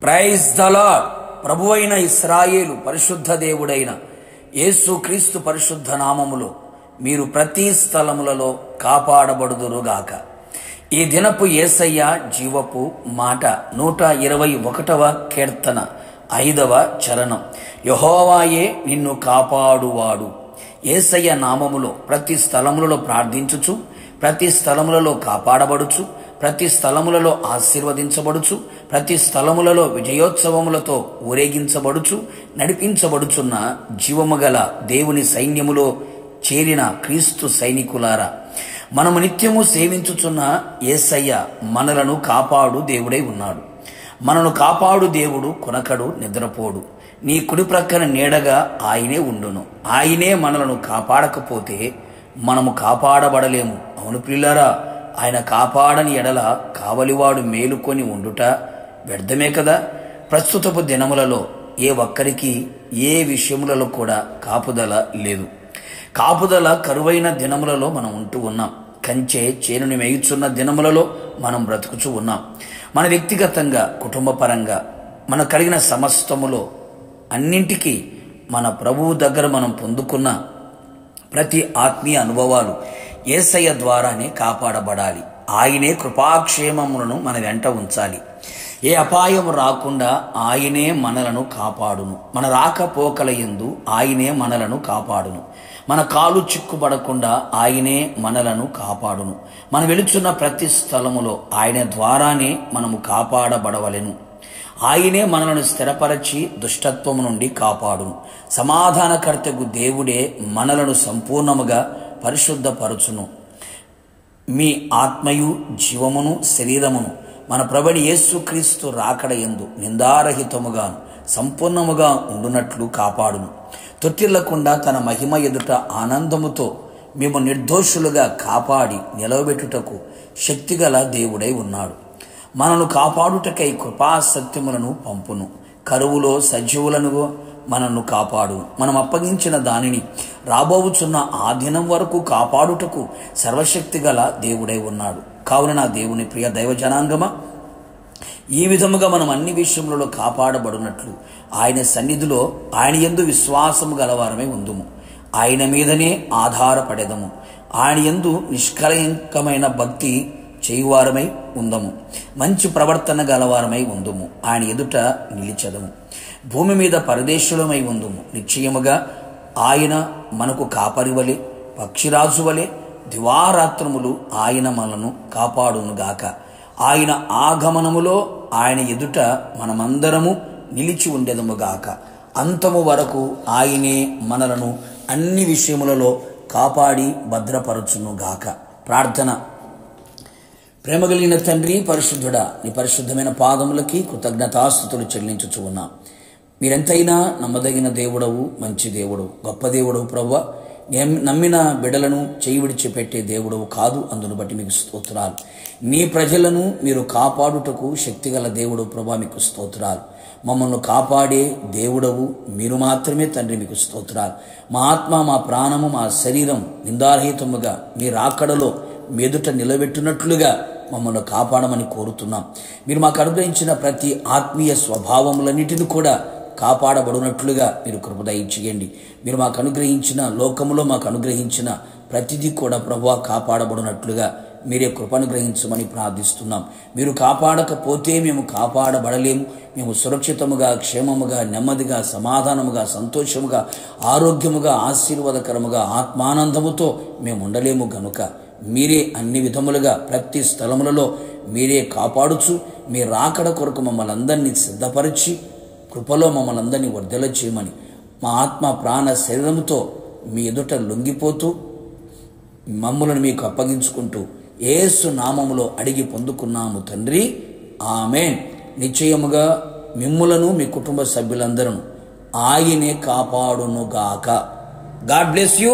Praise the lord. ప్రభువైన ఇశ్రాయేలు పరిశుద్ధ దేవుడైన యేసుక్రీస్తు పరిశుద్ధ నామములో మీరు ప్రతి స్థలములలో కాపాడబడుదురుగాక. ఈ దినపు యేసయ్య జీవపు మాట 121వ కీర్తన 5వ చరణం. యెహోవాయే నిన్ను కాపాడువాడు. యేసయ్య నామములో ప్రతి స్థలములలో ప్రార్థించుచు, ప్రతి స్థలములలో కాపాడబడుచు, ప్రతి స్థలములలో ఆశీర్వదించబడుచు, ప్రతి స్థలములలో విజయోత్సవములతో ఊరేగించబడుచు నడిపించబడుచున్న జీవము గల దేవుని సైన్యములో చేరిన క్రీస్తు సైనికులారా, మనము నిత్యము సేవించుచున్న యేసయ్య మనలను కాపాడు దేవుడై ఉన్నాడు. మనను కాపాడు దేవుడు కొనకడు, నిద్రపోడు. నీ కుడి ప్రక్కన నీడగా ఆయనే ఉండును. ఆయనే మనలను కాపాడకపోతే మనము కాపాడబడలేము. అవును ప్రియులారా, ఆయన కాపాడని ఎడల కావలివాడు మేలుకొని ఉండుట వ్యర్థమే కదా. ప్రస్తుతపు దినములలో ఏ ఒక్కరికి ఏ విషయములలో కూడా కాపుదల లేదు. కాపుదల కరువైన దినములలో మనం ఉంటూ ఉన్నాం. కంచె చేనుని మేయుచున్న దినములలో మనం బ్రతుకుచూ ఉన్నాం. మన వ్యక్తిగతంగా, కుటుంబపరంగా మన కలిగిన సమస్తములో అన్నింటికీ మన ప్రభువు దగ్గర మనం పొందుకున్న ప్రతి ఆత్మీయ అనుభవాలు యేసయ్య ద్వారానే కాపాడబడాలి. ఆయనే కృపాక్షేమములను మన వెంట ఉంచాలి. ఏ అపాయం రాకుండా ఆయనే మనలను కాపాడును. మన రాకపోకల యందు ఆయనే మనలను కాపాడును. మన కాలు చిక్కుబడకుండా ఆయనే మనలను కాపాడును. మనం వెళుచున్న ప్రతి స్థలములో ఆయన ద్వారానే మనము కాపాడబడవలెను. ఆయనే మనలను స్థిరపరచి దుష్టత్వము నుండి కాపాడును. సమాధానకర్తకు దేవుడే మనలను సంపూర్ణముగా పరిశుద్ధపరచును. మీ ఆత్మయు జీవమును శరీరమును మన ప్రభువైన యేసుక్రీస్తు రాకడ యందు నిందారహితముగాను సంపూర్ణముగా ఉండునట్లు కాపాడును. తొట్టిల్లకుండా తన మహిమ ఎదుట ఆనందముతో మేము నిర్దోషులుగా కాపాడి నిలవబెట్టుటకు శక్తిగల దేవుడై ఉన్నాడు. మనను కాపాడుటకై కృపా సత్యములను పంపును. కరువులో సజీవులను మనను కాపాడు. మనం అప్పగించిన దానిని రాబోవుచున్న ఆ దినం వరకు కాపాడుటకు సర్వశక్తి గల దేవుడై ఉన్నాడు. కావున నా దేవుని ప్రియ దైవ జనాంగమా, ఈ విధముగా మనం అన్ని విషయములలో కాపాడబడినట్లు ఆయన సన్నిధిలో ఆయన యందు విశ్వాసము గలవారమై ఉందుము. ఆయన మీదనే ఆధారపడేదము. ఆయన యందు నిష్కలంకమైన భక్తి చేయువారమై ఉందము. మంచి ప్రవర్తన గలవారమై ఉందుము. ఆయన ఎదుట నిలిచెదము. భూమి మీద పరదేశులమై ఉందుము. నిశ్చయముగా ఆయన మనకు కాపరివలే, పక్షిరాజు వలె దివారాత్రములు ఆయన మనను కాపాడునుగాక. ఆయన ఆగమనములో ఆయన ఎదుట మనమందరము నిలిచి ఉండేదముగాక. అంతము వరకు ఆయనే మనలను అన్ని విషయములలో కాపాడి భద్రపరచునుగాక. ప్రార్థన. ప్రేమ కలిగిన తండ్రి, పరిశుద్ధుడా, నీ పరిశుద్ధమైన పాదములకి కృతజ్ఞతాస్తుతులు చెల్లించుచు ఉన్నాం. మీరెంతైనా నమ్మదగిన దేవుడవు, మంచి దేవుడవు, గొప్ప దేవుడవు ప్రభువా. నమ్మిన బిడలను చేయి విడిచిపెట్టే దేవుడవు కాదు. అందును బట్టి మీకు స్తోత్రాలు. నీ ప్రజలను మీరు కాపాడుటకు శక్తిగల దేవుడు ప్రభా, మీకు స్తోత్రాలు. మమ్మల్ని కాపాడే దేవుడవు మీరు మాత్రమే తండ్రి, మీకు స్తోత్రాలు. మా ఆత్మ, మా ప్రాణము, మా శరీరం నిందారహితముగా మీ రాకడలో మెదుట నిలబెట్టినట్లుగా మమ్మల్ని కాపాడమని కోరుతున్నాం. మీరు మాకు అనుగ్రహించిన ప్రతి ఆత్మీయ స్వభావములన్నిటిని కూడా కాపాడబడినట్లుగా మీరు కృప దయచేయండి. మీరు మాకు అనుగ్రహించిన లోకములో మాకు అనుగ్రహించిన ప్రతిదీ కూడా ప్రభువా కాపాడబడినట్లుగా మీరే కృపనుగ్రహించమని ప్రార్థిస్తున్నాం. మీరు కాపాడకపోతే మేము కాపాడబడలేము. మేము సురక్షితముగా, క్షేమముగా, నెమ్మదిగా, సమాధానముగా, సంతోషముగా, ఆరోగ్యముగా, ఆశీర్వాదకరముగా, ఆత్మానందముతో మేము ఉండలేము. గనుక మీరే అన్ని విధములుగా ప్రతి స్థలములలో మీరే కాపాడుచు మీ రాకడ కొరకు మమ్మల్ని అందరినీ సిద్ధపరిచి కృపలో మమ్మల్ని అందరినీ వర్ధల చేయమని మా ఆత్మ, ప్రాణ, శరీరముతో మీ ఎదుట లొంగిపోతూ మమ్మలను మీకు అప్పగించుకుంటూ యేసు నామములో అడిగి పొందుకున్నాము తండ్రి, ఆమేన్. నిశ్చయముగా మిమ్ములను మీ కుటుంబ సభ్యులందరూ ఆయనే కాపాడునుగాక. God bless you.